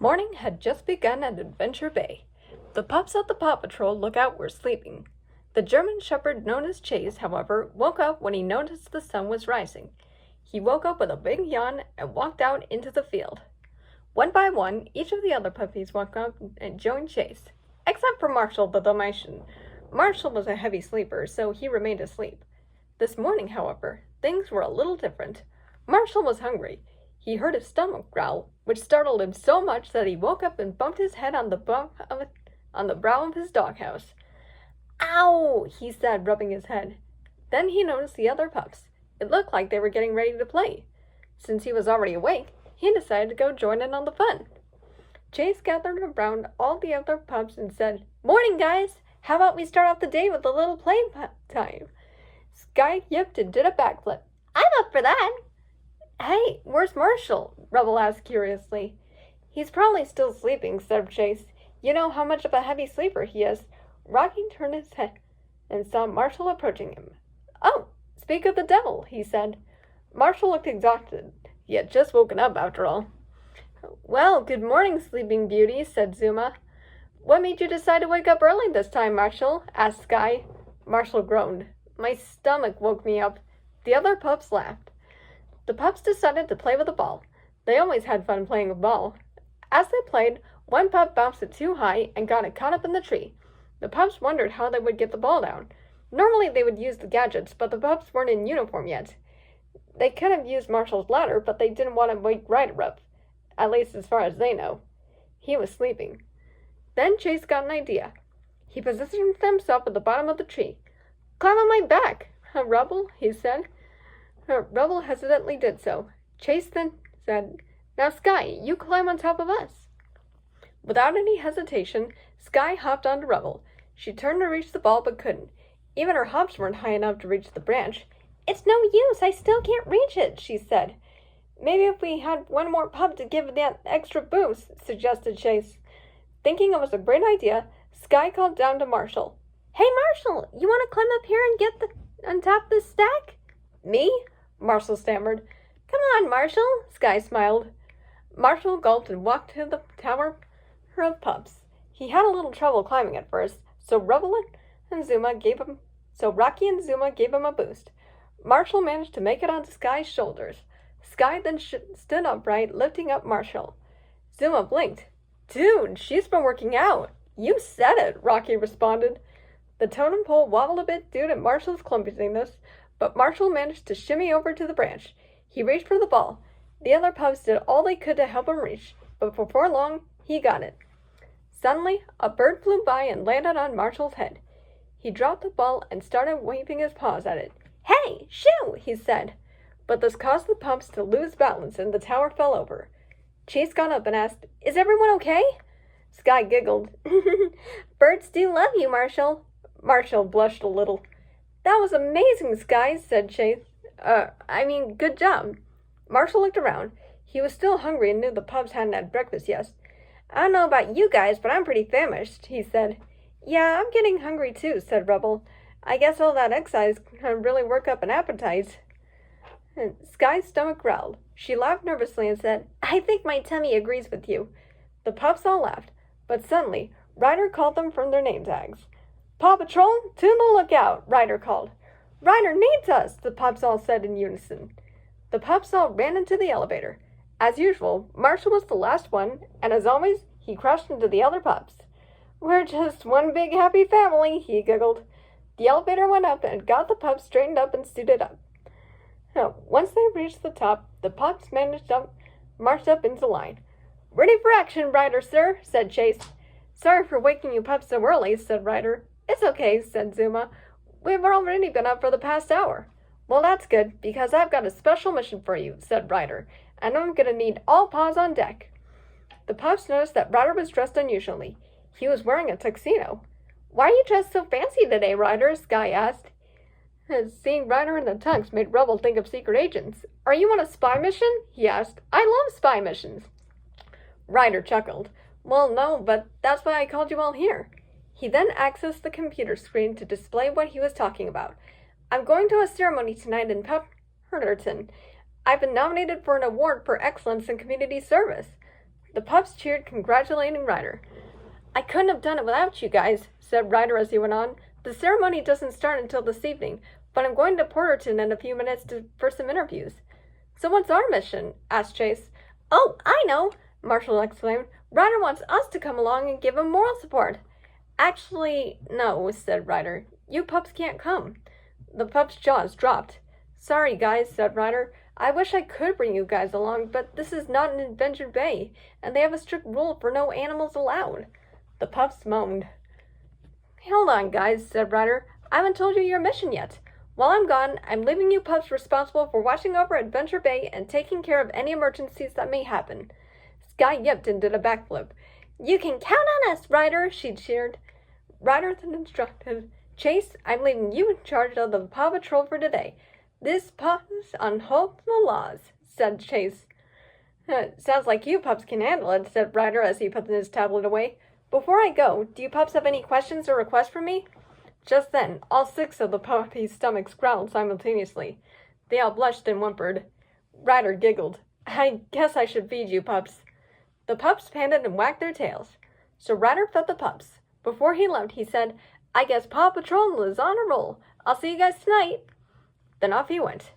Morning had just begun at Adventure Bay. The pups at the Paw Patrol lookout were sleeping. The German Shepherd known as Chase, however, woke up when he noticed the sun was rising. He woke up with a big yawn and walked out into the field. One by one, each of the other puppies walked up and joined Chase, except for Marshall the Dalmatian. Marshall was a heavy sleeper, so he remained asleep. This morning, however, things were a little different. Marshall was hungry. He heard his stomach growl, which startled him so much that he woke up and bumped his head on the brow of his doghouse. "Ow!" he said, rubbing his head. Then he noticed the other pups. It looked like they were getting ready to play. Since he was already awake, he decided to go join in on the fun. Chase gathered around all the other pups and said, "Morning, guys! How about we start off the day with a little play time?" Sky yipped and did a backflip. "I'm up for that!" "Hey, where's Marshall?" Rubble asked curiously. "He's probably still sleeping," said Chase. "You know how much of a heavy sleeper he is." Rocky turned his head and saw Marshall approaching him. "Oh, speak of the devil," he said. Marshall looked exhausted. He had just woken up, after all. "Well, good morning, sleeping beauty," said Zuma. "What made you decide to wake up early this time, Marshall?" asked Sky. Marshall groaned. "My stomach woke me up." The other pups laughed. The pups decided to play with a ball. They always had fun playing with ball. As they played, one pup bounced it too high and got it caught up in the tree. The pups wondered how they would get the ball down. Normally they would use the gadgets, but the pups weren't in uniform yet. They could have used Marshall's ladder, but they didn't want to wake Ryder up. At least as far as they know. He was sleeping. Then Chase got an idea. He positioned himself at the bottom of the tree. "Climb on my back, Rubble," he said. Rubble hesitantly did so. Chase then said, "Now, Sky, you climb on top of us." Without any hesitation, Sky hopped onto Rubble. She turned to reach the ball but couldn't. Even her hops weren't high enough to reach the branch. "It's no use, I still can't reach it," she said. "Maybe if we had one more pup to give it that extra boost," suggested Chase. Thinking it was a great idea, Sky called down to Marshall. "Hey, Marshall, you want to climb up here and get on top of this stack?" "Me?" Marshall stammered. "Come on, Marshall," Sky smiled. Marshall gulped and walked to the tower of pups. He had a little trouble climbing at first, so Rocky and Zuma gave him a boost. Marshall managed to make it onto Sky's shoulders. Sky then stood upright, lifting up Marshall. Zuma blinked. "Dude, she's been working out." "You said it," Rocky responded. The totem pole wobbled a bit due to Marshall's clumsiness, but Marshall managed to shimmy over to the branch. He reached for the ball. The other pups did all they could to help him reach, but before long, he got it. Suddenly, a bird flew by and landed on Marshall's head. He dropped the ball and started waving his paws at it. "Hey, shoo!" he said. But this caused the pups to lose balance and the tower fell over. Chase got up and asked, "Is everyone okay?" Sky giggled. "Birds do love you, Marshall." Marshall blushed a little. "That was amazing, Sky," said Chase. Good job." Marshall looked around. He was still hungry and knew the pups hadn't had breakfast yet. "I don't know about you guys, but I'm pretty famished," he said. "Yeah, I'm getting hungry too," said Rubble. "I guess all that exercise can really work up an appetite." Sky's stomach growled. She laughed nervously and said, "I think my tummy agrees with you." The pups all laughed, but suddenly, Ryder called them from their name tags. "Paw Patrol, to the lookout," Ryder called. "Ryder needs us," the pups all said in unison. The pups all ran into the elevator. As usual, Marshall was the last one, and as always, he crashed into the other pups. "We're just one big happy family," he giggled. The elevator went up and got the pups straightened up and suited up. Once they reached the top, the pups marched up into line. "Ready for action, Ryder, sir," said Chase. "Sorry for waking you pups so early," said Ryder. "It's okay," said Zuma. "We've already been up for the past hour." "Well, that's good, because I've got a special mission for you," said Ryder, "and I'm going to need all paws on deck." The pups noticed that Ryder was dressed unusually. He was wearing a tuxedo. "Why are you dressed so fancy today, Ryder?" Sky asked. Seeing Ryder in the tux made Rubble think of secret agents. "Are you on a spy mission?" he asked. "I love spy missions." Ryder chuckled. "Well, no, but that's why I called you all here." He then accessed the computer screen to display what he was talking about. "I'm going to a ceremony tonight in Pemberton. I've been nominated for an award for excellence in community service." The pups cheered, congratulating Ryder. I couldn't have done it without you guys, said Ryder as he went on. The ceremony doesn't start until this evening, but I'm going to Porterton in a few minutes for some interviews. So what's our mission? Asked Chase. Oh, I know, Marshall exclaimed. Ryder wants us to come along and give him moral support. Actually, no, said Ryder. You pups can't come. The pups' jaws dropped. Sorry, guys, said Ryder. I wish I could bring you guys along, but this is not an Adventure Bay, and they have a strict rule for no animals allowed. The pups moaned. Hold on, guys, said Ryder. I haven't told you your mission yet. While I'm gone, I'm leaving you pups responsible for watching over Adventure Bay and taking care of any emergencies that may happen. Sky yipped and did a backflip. You can count on us, Ryder, she cheered. Ryder then instructed, Chase, I'm leaving you in charge of the Paw Patrol for today. This pups unhold the laws, said Chase. Sounds like you pups can handle it, said Ryder as he put his tablet away. Before I go, do you pups have any questions or requests for me? Just then, all 6 of the puppies' stomachs growled simultaneously. They all blushed and whimpered. Ryder giggled. I guess I should feed you, pups. The pups panted and wagged their tails. So Ryder fed the pups. Before he left, he said, I guess Paw Patrol is on a roll. I'll see you guys tonight. Then off he went.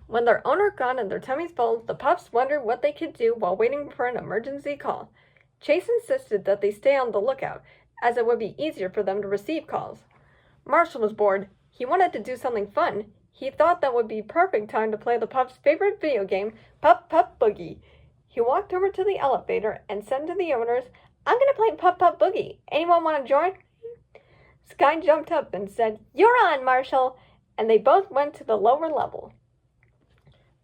When their owner gone and their tummies full, the pups wondered what they could do while waiting for an emergency call. Chase insisted that they stay on the lookout, as it would be easier for them to receive calls. Marshall was bored. He wanted to do something fun. He thought that would be perfect time to play the pups' favorite video game, Pup Pup Boogie. He walked over to the elevator and said to the owners, I'm going to play Pup Pup Boogie. Anyone want to join? Sky jumped up and said, You're on, Marshall! And they both went to the lower level.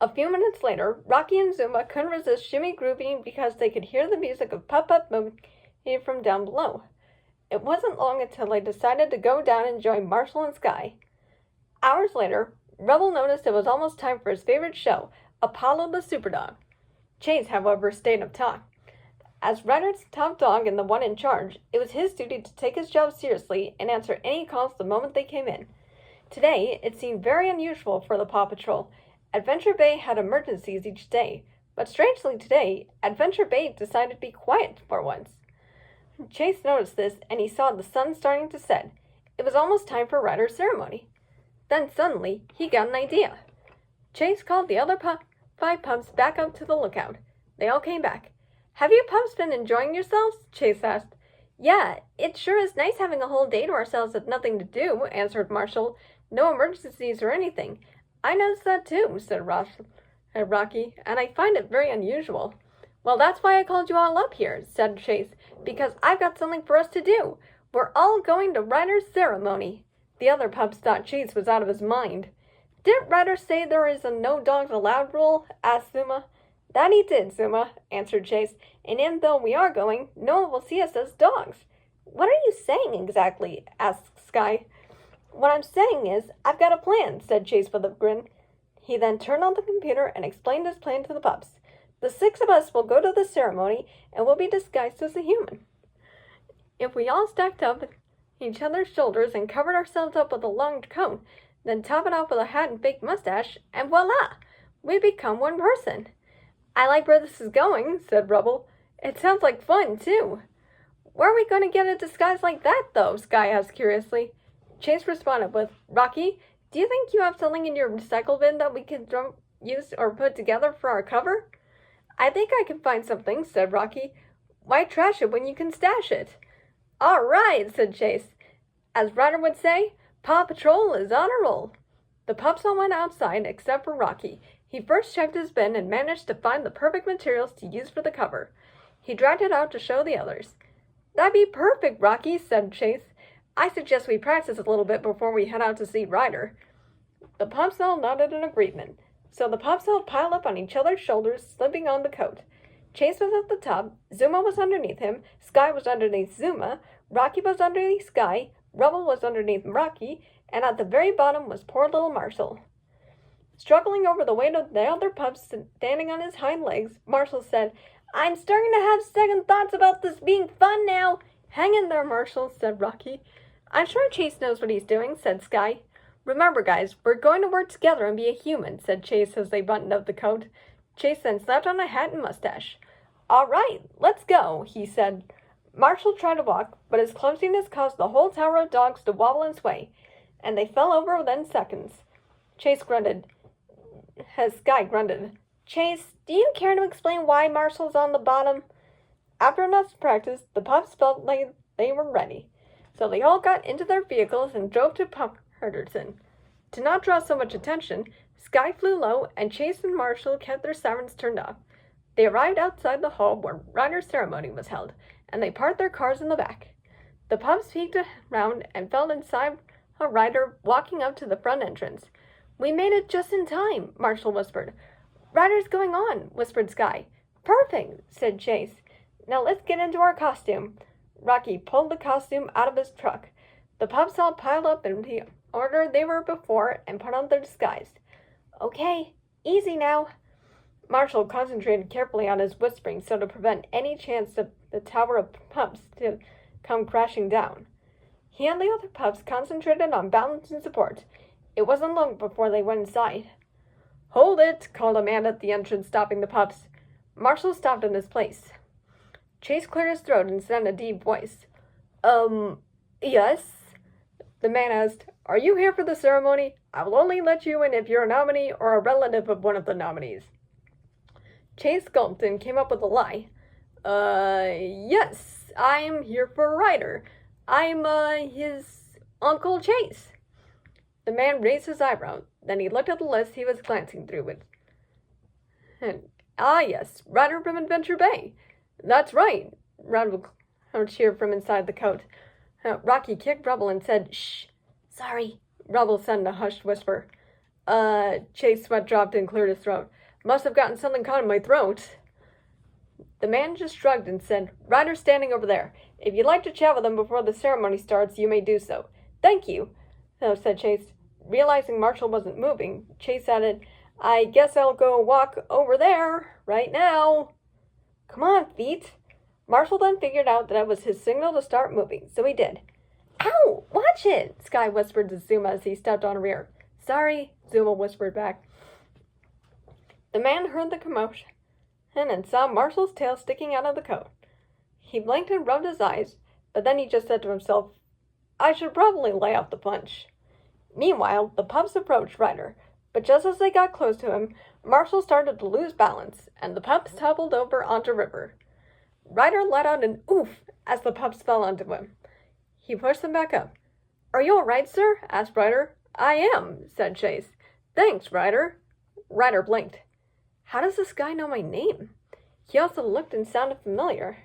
A few minutes later, Rocky and Zuma couldn't resist shimmy grooving because they could hear the music of Pup Pup Boogie from down below. It wasn't long until they decided to go down and join Marshall and Sky. Hours later, Rebel noticed it was almost time for his favorite show, Apollo the Superdog. Chase, however, stayed up top. As Ryder's top dog and the one in charge, it was his duty to take his job seriously and answer any calls the moment they came in. Today, it seemed very unusual for the Paw Patrol. Adventure Bay had emergencies each day, but strangely today, Adventure Bay decided to be quiet for once. Chase noticed this, and he saw the sun starting to set. It was almost time for Ryder's ceremony. Then suddenly, he got an idea. Chase called the other 5 pups back up to the lookout. They all came back. Have you pups been enjoying yourselves? Chase asked. Yeah, it sure is nice having a whole day to ourselves with nothing to do, answered Marshall. No emergencies or anything. I noticed that too, said Rocky, and I find it very unusual. Well, that's why I called you all up here, said Chase, because I've got something for us to do. We're all going to Ryder's ceremony. The other pups thought Chase was out of his mind. Didn't Ryder say there is a no dogs allowed rule? Asked Zuma. That he did, Zuma, answered Chase, and even though we are going, no one will see us as dogs. What are you saying exactly? Asked Sky. What I'm saying is, I've got a plan, said Chase with a grin. He then turned on the computer and explained his plan to the pups. The 6 of us will go to the ceremony, and we'll be disguised as a human. If we all stacked up each other's shoulders and covered ourselves up with a long coat, then top it off with a hat and fake mustache, and voila! We become one person. I like where this is going, said Rubble. It sounds like fun, too. Where are we going to get a disguise like that, though? Sky asked curiously. Chase responded with, Rocky, do you think you have something in your recycle bin that we could use or put together for our cover? I think I can find something, said Rocky. Why trash it when you can stash it? All right, said Chase. As Ryder would say, Paw Patrol is on a roll. The pups all went outside except for Rocky. He first checked his bin and managed to find the perfect materials to use for the cover. He dragged it out to show the others. That'd be perfect, Rocky, said Chase. I suggest we practice a little bit before we head out to see Ryder. The pups all nodded in agreement. So the pups all piled up on each other's shoulders, slipping on the coat. Chase was at the top, Zuma was underneath him, Sky was underneath Zuma, Rocky was underneath Sky, Rubble was underneath Rocky, and at the very bottom was poor little Marshall. Struggling over the weight of the other pups standing on his hind legs, Marshall said, I'm starting to have second thoughts about this being fun now. Hang in there, Marshall, said Rocky. I'm sure Chase knows what he's doing, said Sky. Remember, guys, we're going to work together and be a human, said Chase as they buttoned up the coat. Chase then slapped on a hat and mustache. All right, let's go, he said. Marshall tried to walk, but his clumsiness caused the whole tower of dogs to wobble and sway, and they fell over within seconds. Chase grunted. Sky grunted. Chase, do you care to explain why Marshall's on the bottom? After enough practice, the pups felt like they were ready, so they all got into their vehicles and drove to Pup Henderson. To not draw so much attention, Sky flew low, and Chase and Marshall kept their sirens turned off. They arrived outside the hall where Ryder's ceremony was held, and they parked their cars in the back. The pups peeked around and felt inside a Ryder walking up to the front entrance. We made it just in time, Marshall whispered. Ryder's going on, whispered Sky. Perfect, said Chase. Now let's get into our costume. Rocky pulled the costume out of his truck. The pups all piled up in the order they were before and put on their disguise. Okay, easy now. Marshall concentrated carefully on his whispering so to prevent any chance of the tower of pups to come crashing down. He and the other pups concentrated on balance and support. It wasn't long before they went inside. Hold it, called a man at the entrance, stopping the pups. Marshall stopped in his place. Chase cleared his throat and said in a deep voice, Yes? The man asked, Are you here for the ceremony? I will only let you in if you're a nominee or a relative of one of the nominees. Chase gulped and came up with a lie. Yes, I'm here for Ryder. I'm, his Uncle Chase. The man raised his eyebrow. Then he looked at the list he was glancing through it. Yes, Ryder from Adventure Bay. That's right, Rubble cheered from inside the coat. Rocky kicked Rubble and said, Shh. Sorry, Rubble said in a hushed whisper. Chase sweat dropped and cleared his throat. Must have gotten something caught in my throat. The man just shrugged and said, Ryder's standing over there. If you'd like to chat with him before the ceremony starts, you may do so. Thank you, said Chase. Realizing Marshall wasn't moving, Chase added, I guess I'll go walk over there right now. Come on, feet. Marshall then figured out that it was his signal to start moving, so he did. Ow! Watch it! Sky whispered to Zuma as he stepped on rear. Sorry, Zuma whispered back. The man heard the commotion and saw Marshall's tail sticking out of the coat. He blinked and rubbed his eyes, but then he just said to himself, I should probably lay off the punch. Meanwhile, the pups approached Ryder, but just as they got close to him, Marshall started to lose balance, and the pups toppled over onto River. Ryder let out an oof as the pups fell onto him. He pushed them back up. Are you all right, sir? Asked Ryder. I am, said Chase. Thanks, Ryder. Ryder blinked. How does this guy know my name? He also looked and sounded familiar.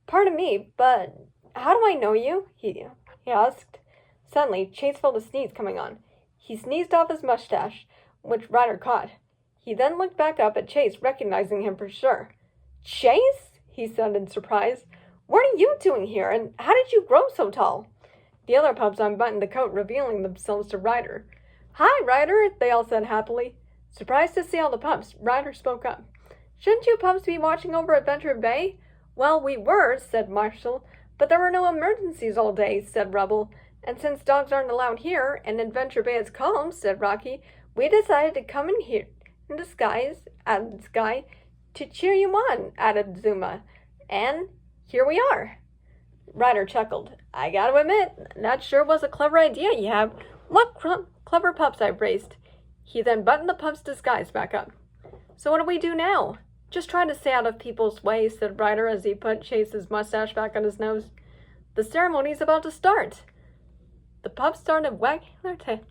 Pardon me, but how do I know you? He asked. Suddenly, Chase felt a sneeze coming on. He sneezed off his mustache, which Ryder caught. He then looked back up at Chase, recognizing him for sure. Chase? He said in surprise. What are you doing here, and how did you grow so tall? The other pups unbuttoned the coat, revealing themselves to Ryder. Hi, Ryder, they all said happily. Surprised to see all the pups, Ryder spoke up. Shouldn't you pups be watching over Adventure Bay? Well, we were, said Marshall, but there were no emergencies all day, said Rubble. And since dogs aren't allowed here, and Adventure Bay is calm, said Rocky, we decided to come in here in disguise, added Sky, to cheer you on, added Zuma. And here we are. Ryder chuckled. I gotta admit, that sure was a clever idea you have. What clever pups I've raised. He then buttoned the pup's disguise back up. So what do we do now? Just try to stay out of people's way, said Ryder as he put Chase's mustache back on his nose. The ceremony's about to start. The pups started wagging their tails